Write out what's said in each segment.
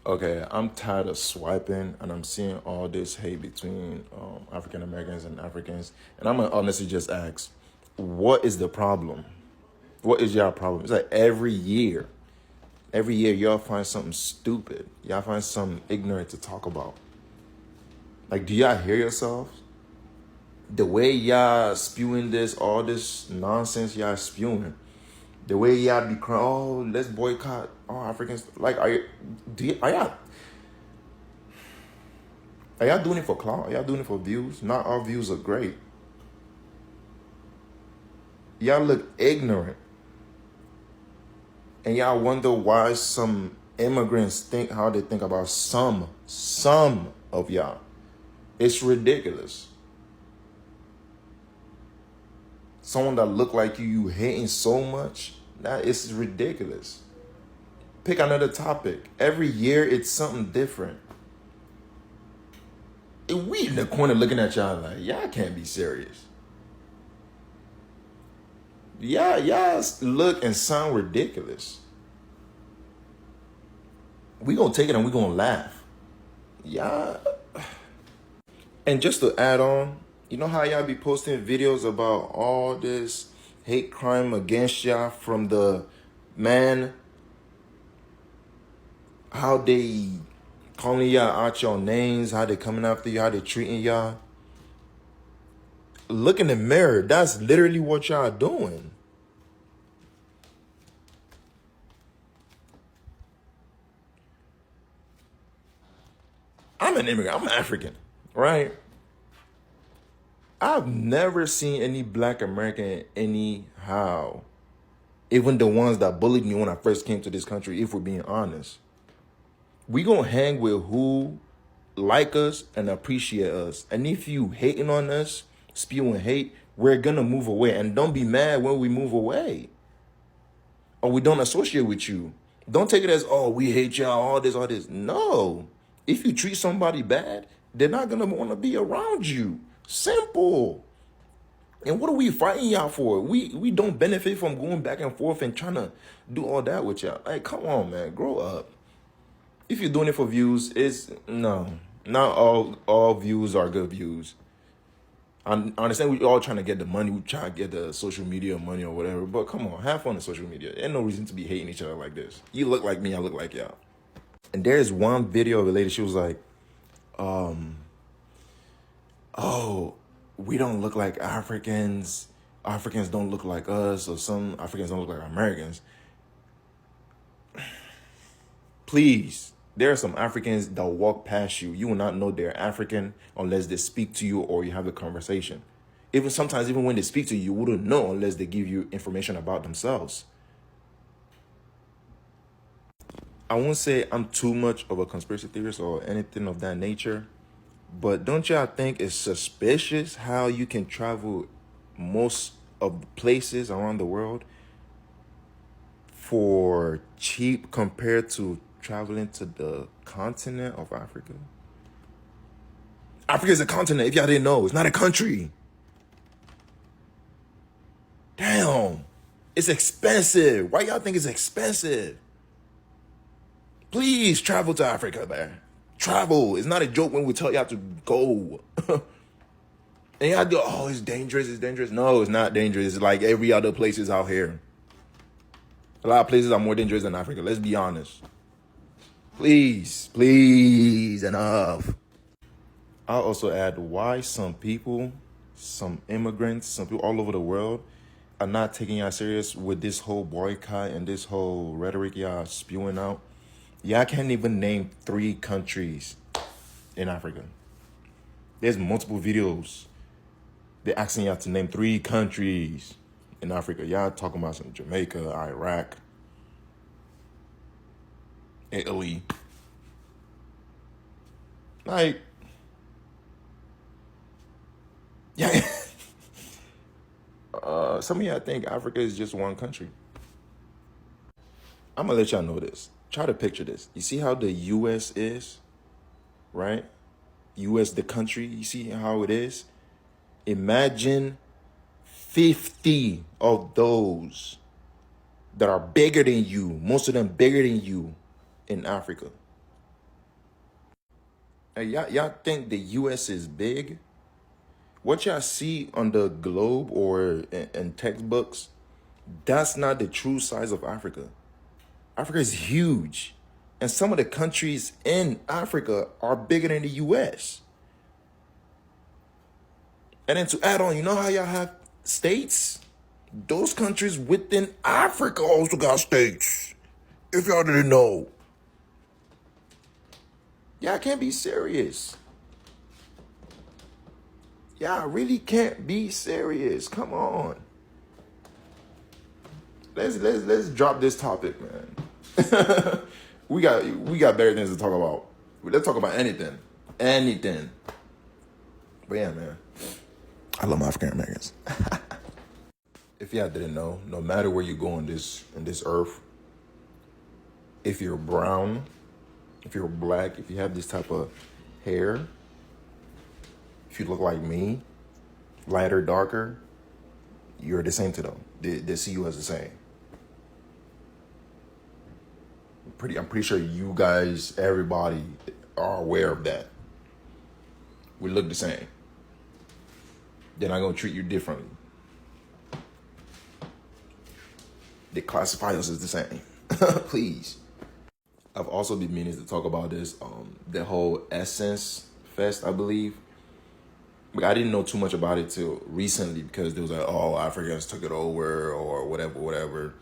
Okay, I'm tired of swiping and I'm seeing all this hate between African Americans and Africans. And I'm gonna honestly just ask, what is the problem? What is y'all problem? It's like every year y'all find something stupid. Y'all find something ignorant to talk about. Like, do y'all hear yourselves? The way y'all spewing this, all this nonsense y'all spewing, the way y'all be crying, oh, let's boycott all Africans. Like, are y'all doing it for clout? Are y'all doing it for views? Not all views are great. Y'all look ignorant. And y'all wonder why some immigrants think how they think about some of y'all. It's ridiculous. Someone that look like you hating so much, that is ridiculous. Pick another topic. Every year it's something different. And we in the corner looking at y'all like, y'all can't be serious. Y'all look and sound ridiculous. We gonna take it and we gonna laugh. Yeah. And just to add on, you know how y'all be posting videos about all this hate crime against y'all from the man, how they calling y'all out your names, how they coming after you, how they treating y'all. Look in the mirror. That's literally what y'all doing. I'm an immigrant. I'm African, right? I've never seen any black American anyhow. Even the ones that bullied me when I first came to this country, if we're being honest. We gonna hang with who like us and appreciate us. And if you hating on us, spewing hate, we're gonna move away. And don't be mad when we move away. Or we don't associate with you. Don't take it as, oh, we hate y'all, all this. No. If you treat somebody bad, they're not gonna want to be around you. Simple. And what are we fighting y'all for? We don't benefit from going back and forth and trying to do all that with y'all. Like, come on, man, grow up. If you're doing it for views, it's no. Not all views are good views. I understand we all trying to get the money, we trying to get the social media money or whatever, but come on, have fun on social media. Ain't no reason to be hating each other like this. You look like me, I look like y'all. And there's one video of a lady, she was like, oh, we don't look like Africans. Africans don't look like us, or some Africans don't look like Americans. Please, there are some Africans that walk past you. You will not know they're African unless they speak to you or you have a conversation. Sometimes when they speak to you, you wouldn't know unless they give you information about themselves. I won't say I'm too much of a conspiracy theorist or anything of that nature, but don't y'all think it's suspicious how you can travel most of the places around the world for cheap compared to traveling to the continent of Africa? Africa is a continent, if y'all didn't know. It's not a country. Damn. It's expensive. Why y'all think it's expensive? Please travel to Africa, man. Travel. It's not a joke when we tell y'all to go. And y'all go, oh, it's dangerous. No, it's not dangerous. It's like every other places out here. A lot of places are more dangerous than Africa. Let's be honest. Please, enough. I'll also add why some people, some immigrants, some people all over the world are not taking y'all serious with this whole boycott and this whole rhetoric y'all spewing out. Y'all can't even name 3 countries in Africa. There's multiple videos. They're asking y'all to name 3 countries in Africa. Y'all talking about some Jamaica, Iraq, Italy. Like, yeah. Some of y'all think Africa is just one country. I'm gonna let y'all know this. Try to picture this. You see how the U.S. is, right? U.S. the country. You see how it is? Imagine 50 of those that are bigger than you, most of them bigger than you in Africa. Hey, y'all think the U.S. is big? What y'all see on the globe or in textbooks, that's not the true size of Africa. Africa is huge. And some of the countries in Africa are bigger than the US. And then to add on, you know how y'all have states? Those countries within Africa also got states. If y'all didn't know. Y'all can't be serious. Y'all really can't be serious. Come on. Let's drop this topic, man. we got better things to talk about. Let's talk about anything. Anything. But yeah, man. I love my African Americans. If y'all didn't know, no matter where you go on this earth, if you're brown, if you're black, if you have this type of hair, if you look like me, lighter, darker, you're the same to them. They see you as the same. I'm pretty sure you guys, everybody, are aware of that. We look the same. They're not gonna treat you differently. They classify us as the same. Please. I've also been meaning to talk about this, the whole Essence Fest, I believe. I didn't know too much about it till recently because there was like, oh, Africans took it over or whatever.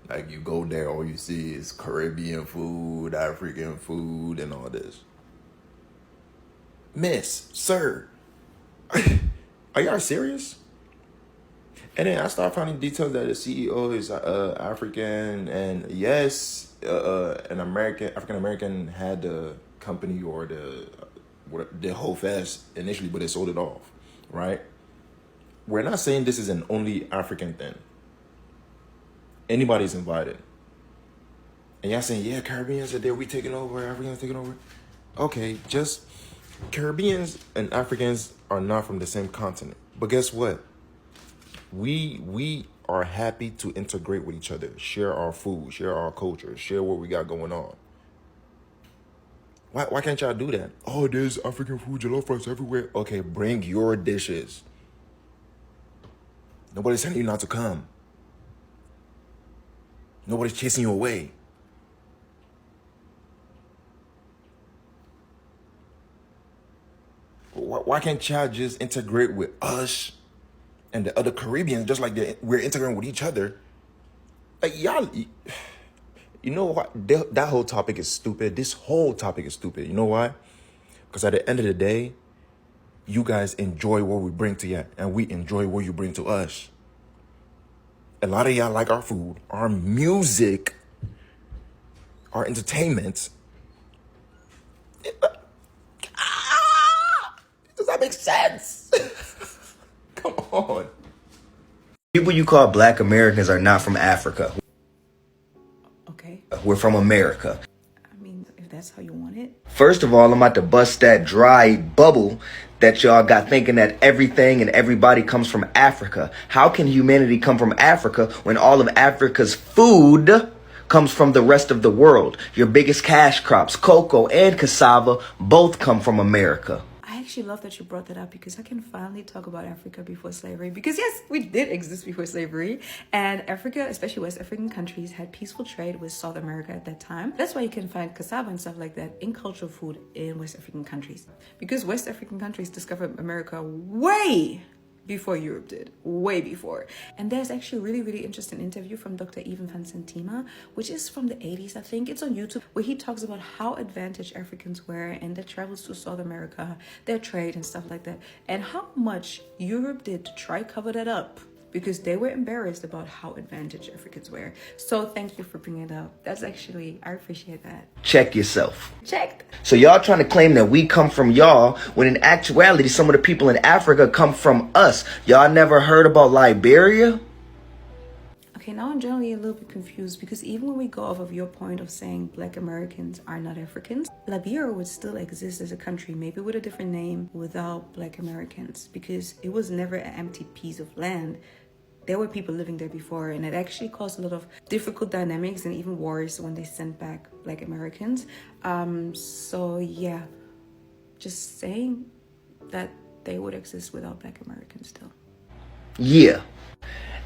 Like you go there, all you see is Caribbean food, African food, and all this. Miss, sir, are y'all serious? And then I started finding details that the CEO is African, and yes, an African American had the company or the whole fest initially, but they sold it off, right? We're not saying this is an only African thing. Anybody's invited. And y'all saying, yeah, Caribbeans are there, we taking over, Africans taking over. Okay, just Caribbeans and Africans are not from the same continent. But guess what? We are happy to integrate with each other, share our food, share our culture, share what we got going on. Why can't y'all do that? Oh, there's African food, jollof rice everywhere. Okay, bring your dishes. Nobody's telling you not to come. Nobody's chasing you away. Why can't y'all just integrate with us and the other Caribbeans just like we're integrating with each other? Like y'all, you know what? That whole topic is stupid. This whole topic is stupid. You know why? Because at the end of the day, you guys enjoy what we bring to you, and we enjoy what you bring to us. A lot of y'all like our food, our music, our entertainment. Does that make sense? Come on. People you call black Americans are not from Africa. Okay. We're from America. I mean, if that's how you want it. First of all, I'm about to bust that dry bubble that y'all got thinking that everything and everybody comes from Africa. How can humanity come from Africa when all of Africa's food comes from the rest of the world? Your biggest cash crops, cocoa and cassava, both come from America. I actually love that you brought that up because I can finally talk about Africa before slavery. Because yes, we did exist before slavery. And Africa, especially West African countries, had peaceful trade with South America at that time. That's why you can find cassava and stuff like that in cultural food in West African countries. Because West African countries discovered America way before Europe did, way before. And there's actually a really, really interesting interview from Dr. Even van Santima, which is from the 80s, I think. It's on YouTube, where he talks about how advantaged Africans were and their travels to South America, their trade and stuff like that, and how much Europe did to try cover that up because they were embarrassed about how advantaged Africans were. So thank you for bringing it up. That's actually, I appreciate that. Check yourself. Checked. So y'all trying to claim that we come from y'all when in actuality some of the people in Africa come from us. Y'all never heard about Liberia? Okay, now I'm generally a little bit confused because even when we go off of your point of saying black Americans are not Africans, Liberia would still exist as a country, maybe with a different name, without black Americans, because it was never an empty piece of land. There were people living there before, and it actually caused a lot of difficult dynamics and even wars when they sent back black Americans. So yeah, just saying that they would exist without Black Americans still. Yeah.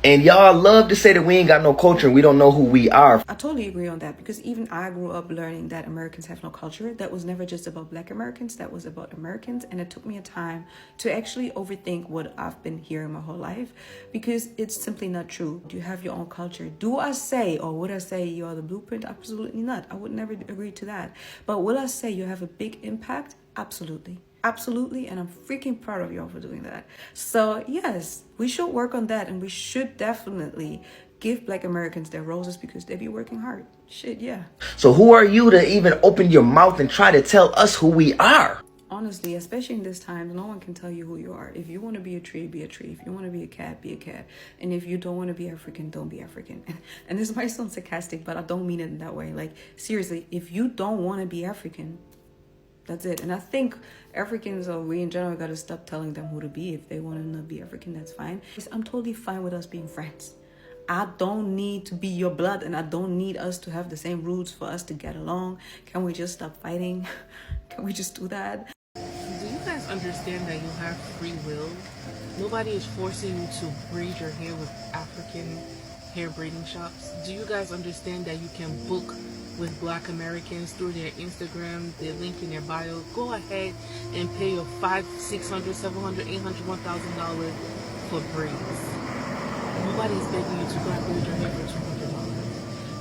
And y'all love to say that we ain't got no culture and we don't know who we are. I totally agree on that, because even I grew up learning that Americans have no culture. That was never just about Black Americans, that was about Americans. And it took me a time to actually overthink what I've been hearing my whole life, because it's simply not true. Do you have your own culture? Do I say, or would I say you are the blueprint? Absolutely not. I would never agree to that. But will I say you have a big impact? Absolutely. Absolutely, and I'm freaking proud of y'all for doing that. So yes, we should work on that, and we should definitely give Black Americans their roses, because they be working hard. Shit, yeah. So who are you to even open your mouth and try to tell us who we are? Honestly, especially in this time, no one can tell you who you are. If you want to be a tree, be a tree. If you want to be a cat, be a cat. And if you don't want to be African, don't be African. And this might sound sarcastic, but I don't mean it in that way. Like, seriously, if you don't want to be African, that's it. And I think Africans, or we in general, got to stop telling them who to be. If they want to not be African, that's fine. I'm totally fine with us being friends. I don't need to be your blood, and I don't need us to have the same roots for us to get along. Can we just stop fighting? Can we just do that? Do you guys understand that you have free will? Nobody is forcing you to braid your hair with African hair braiding shops. Do you guys understand that you can book with Black Americans through their Instagram, their link in their bio? Go ahead and pay your $500, $600, $700, $800, $1,000 for braids. Nobody's begging you to go and braid your hair for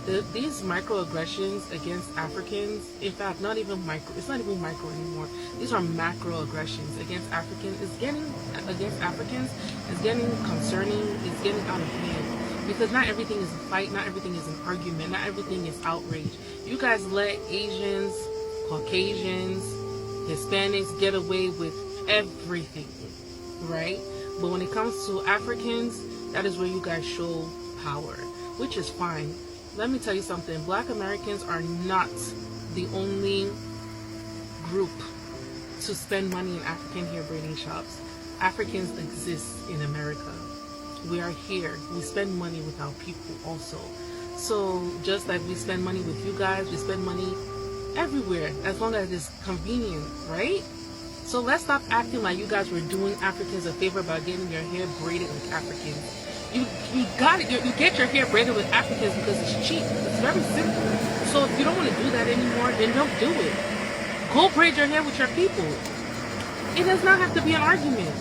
$200. These microaggressions against Africans, in fact, it's not even micro anymore. These are macroaggressions against Africans. It's getting concerning. It's getting out of hand. Because not everything is a fight, not everything is an argument, not everything is outrage. You guys let Asians, Caucasians, Hispanics get away with everything, right? But when it comes to Africans, that is where you guys show power, which is fine. Let me tell you something. Black Americans are not the only group to spend money in African hair braiding shops. Africans exist in America. We are here. We spend money with our people also. So just like we spend money with you guys, we spend money everywhere as long as it's convenient, right? So let's stop acting like you guys were doing Africans a favor by getting your hair braided like Africans. You get your hair braided with Africans because it's cheap. It's very simple. So if you don't want to do that anymore, then don't do it. Go braid your hair with your people. It does not have to be an argument.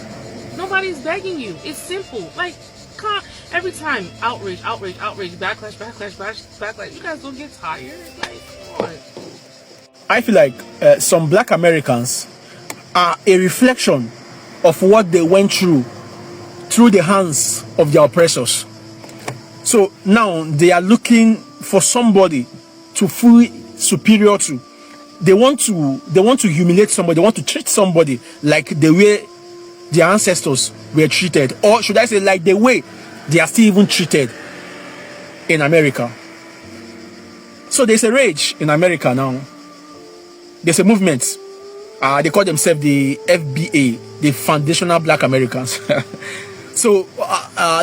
Nobody's begging you. It's simple. Like, every time, outrage, backlash. You guys don't get tired? Like, come on. I feel like some Black Americans are a reflection of what they went through the hands of their oppressors. So now they are looking for somebody to feel superior to. They want to humiliate somebody. They want to treat somebody like the way their ancestors were treated, or should I say like the way they are still even treated in America. So there's a rage in America now. There's a movement. They call themselves the FBA, the Foundational Black Americans. So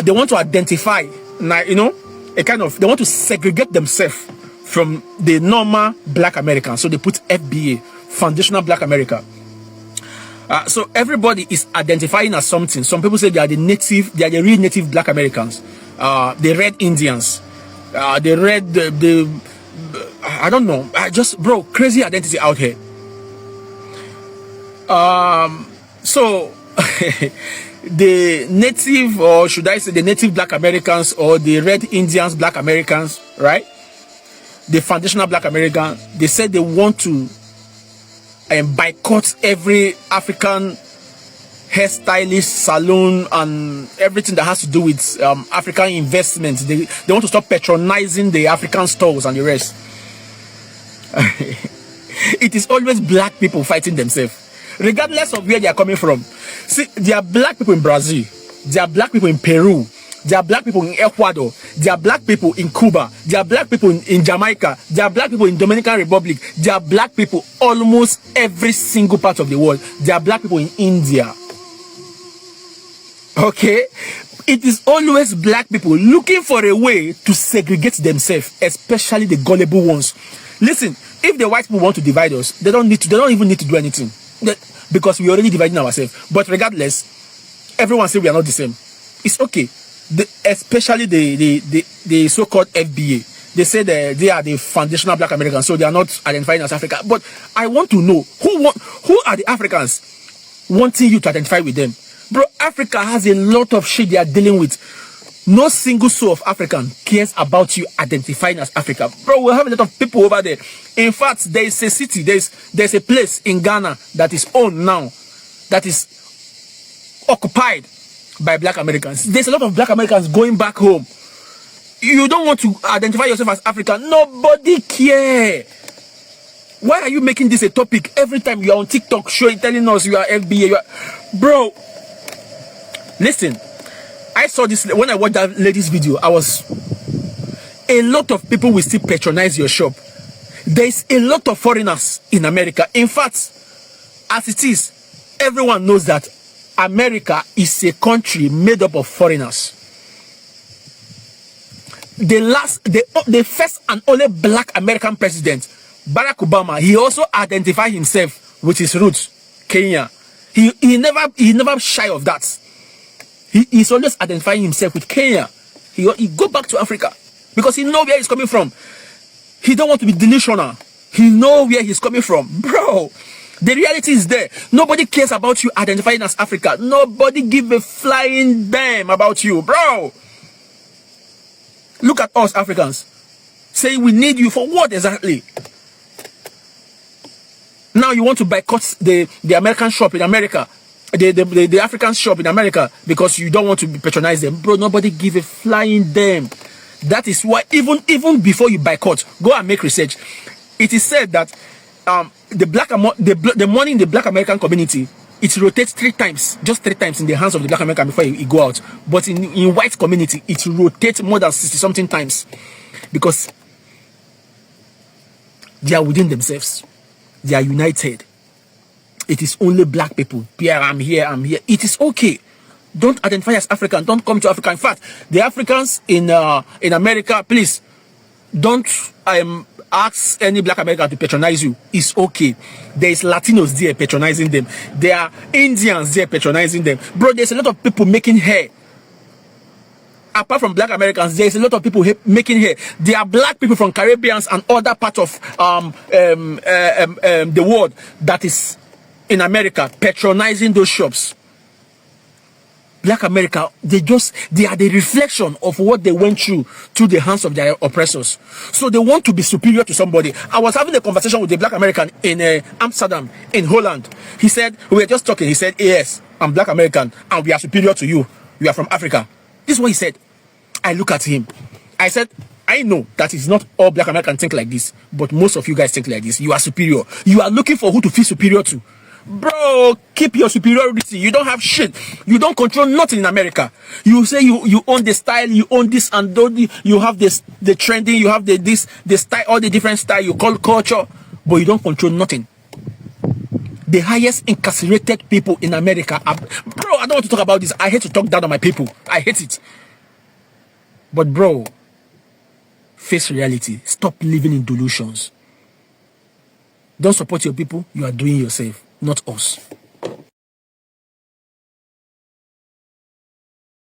they want to identify, they want to segregate themselves from the normal Black Americans. So they put FBA, Foundational Black America. So everybody is identifying as something. Some people say they are the real native Black Americans, the Red Indians, I don't know. Bro, crazy identity out here. So the native, or should I say the native Black Americans, or the Red Indians Black Americans, right? The Foundational Black American, they said they want to boycott every African hairstylist, salon, and everything that has to do with African investments. They want to stop patronizing the African stores and the rest. It is always Black people fighting themselves, regardless of where they are coming from. See, there are Black people in Brazil, there are Black people in Peru, there are Black people in Ecuador, there are Black people in Cuba, there are Black people in Jamaica, there are Black people in Dominican Republic, there are Black people almost every single part of the world. There are Black people in India. Okay? It is always Black people looking for a way to segregate themselves, especially the gullible ones. Listen, if the white people want to divide us, they don't even need to do anything. because we already dividing ourselves. But regardless, everyone say we are not the same. It's okay. Especially the so-called FBA. They say that they are the foundational black Americans, so they are not identifying as Africa. But I want to know who are the Africans wanting you to identify with them. Bro, Africa has a lot of shit they are dealing with. No single soul of African cares about you identifying as Africa. Bro, we have a lot of people over there. In fact, there is a city, there's a place in Ghana that is owned now, that is occupied by black Americans. There's a lot of black Americans going back home. You don't want to identify yourself as African. Nobody care. Why are you making this a topic every time you are on TikTok showing, telling us you are FBA? Bro, listen. I saw this when I watched that lady's video. A lot of people will still patronize your shop. There's a lot of foreigners in America. In fact, as it is, everyone knows that America is a country made up of foreigners. The first and only black American president, Barack Obama, he also identified himself with his roots, Kenya. He never shy of that. He's always identifying himself with Kenya. He go back to Africa because he know where he's coming from. He don't want to be delusional. He know where he's coming from. Bro, the reality is there. Nobody cares about you identifying as Africa. Nobody give a flying damn about you, bro. Look at us Africans. Say we need you for what exactly? Now you want to boycott the American shop in America. The African shop in America because you don't want to patronize them. Bro, nobody give a flying damn. That is why even before you boycott, go and make research. It is said that the money in the black American community, it rotates 3 times, just 3 times in the hands of the black American before it go out. But in white community, it rotates more than 60-something times because they are within themselves. They are united. It is only black people. Pierre, I'm here. It is okay. Don't identify as African. Don't come to Africa. In fact, the Africans in America, please don't ask any black American to patronize you. It's okay. There is Latinos there patronizing them. There are Indians there patronizing them. Bro, there's a lot of people making hair. Apart from black Americans, there's a lot of people making hair. There are black people from Caribbeans and other parts of the world that is in America patronizing those shops. Black America, they are the reflection of what they went through the hands of their oppressors. So they want to be superior to somebody. I was having a conversation with a black American in Amsterdam, in Holland. He said, we were just talking. He said, yes, I'm black American and we are superior to you. You are from Africa. This is what he said. I look at him. I said, I know that it's not all black Americans think like this, but most of you guys think like this. You are superior. You are looking for who to feel superior to. Bro, keep your superiority. You don't have shit. You don't control nothing in America. You say you own the style, you own this and you have this, the trending, you have the style, all the different style you call culture, but you don't control nothing. The highest incarcerated people in America are, bro, I don't want to talk about this. I hate to talk down on my people. I hate it. But bro, face reality. Stop living in delusions. Don't support your people. You are doing yourself, not us.